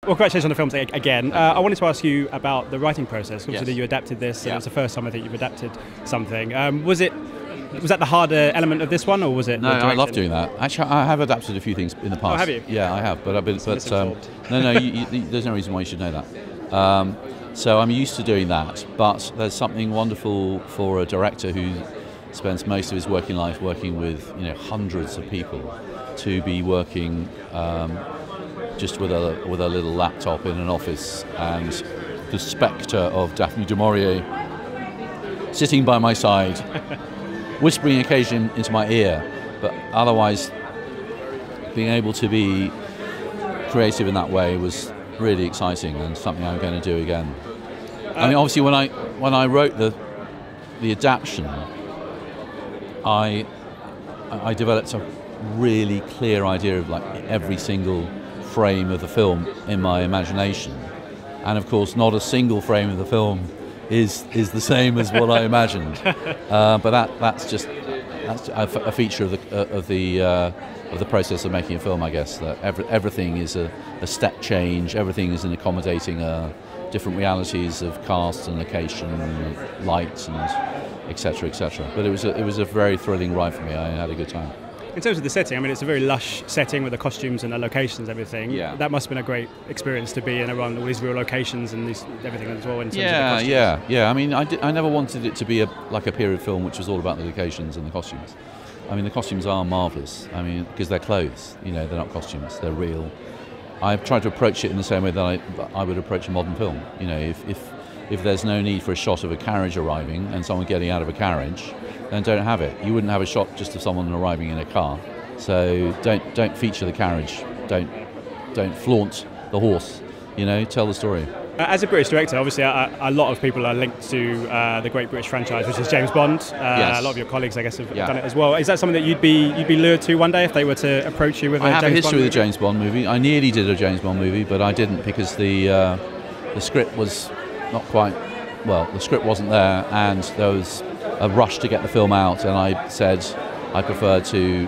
Well, congratulations on the films again. I wanted to ask you about the writing process. Obviously, you adapted this, and it's the first time I think you've adapted something. Was that the harder element of this one, or was it? No, I love doing that. Actually, I have adapted a few things in the past. Oh, have you? Yeah, I have. But no, there's no reason why you should know that. So I'm used to doing that. But there's something wonderful for a director who spends most of his working life working with hundreds of people to be working. Just with a little laptop in an office, and the spectre of Daphne du Maurier sitting by my side, whispering occasionally into my ear, but otherwise being able to be creative in that way was really exciting and something I'm going to do again. I mean, obviously, when I wrote the adaptation, I developed a really clear idea of like every single frame of the film in my imagination, and of course not a single frame of the film is the same as what I imagined, but that's a feature of the process of making a film, I guess, that everything is a step change, everything is in accommodating different realities of cast and location and light and etc. But it was a very thrilling ride for me. I had a good time. In terms of the setting, I mean, it's a very lush setting with the costumes and the locations and everything. Yeah. That must have been a great experience to be in around all these real locations and everything as well in terms of the costumes. Yeah. I mean, I never wanted it to be like a period film which was all about the locations and the costumes. I mean, the costumes are marvellous. I mean, because they're clothes, they're not costumes, they're real. I've tried to approach it in the same way that I would approach a modern film. If there's no need for a shot of a carriage arriving and someone getting out of a carriage, then don't have it. You wouldn't have a shot just of someone arriving in a car. So don't feature the carriage. Don't flaunt the horse. Tell the story. As a British director, obviously a lot of people are linked to the great British franchise, which is James Bond. Yes. A lot of your colleagues, I guess, have done it as well. Is that something that you'd be lured to one day if they were to approach you with a James Bond movie? I have a history with a James Bond movie. I nearly did a James Bond movie, but I didn't because the script was not quite. Well, the script wasn't there, and there was a rush to get the film out, and I said I preferred to,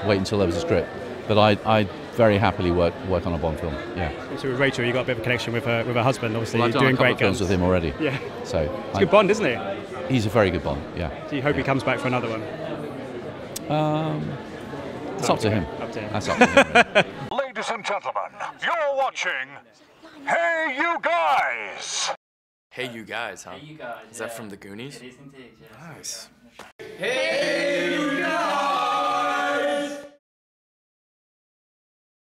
wait until there was a script. But I very happily work on a Bond film. Yeah. So with Rachel, you got a bit of a connection with her husband. Obviously, I've you're doing great films with him already. Yeah. So it's a good Bond, isn't it? He's a very good Bond. Yeah. Do you hope he comes back for another one? It's up to him. That's up to him. Ladies and gentlemen, you're watching Hey You Guys. Hey You Guys, huh? Hey You Guys. Is that from the Goonies? It is indeed, yes. Nice. Hey You Guys!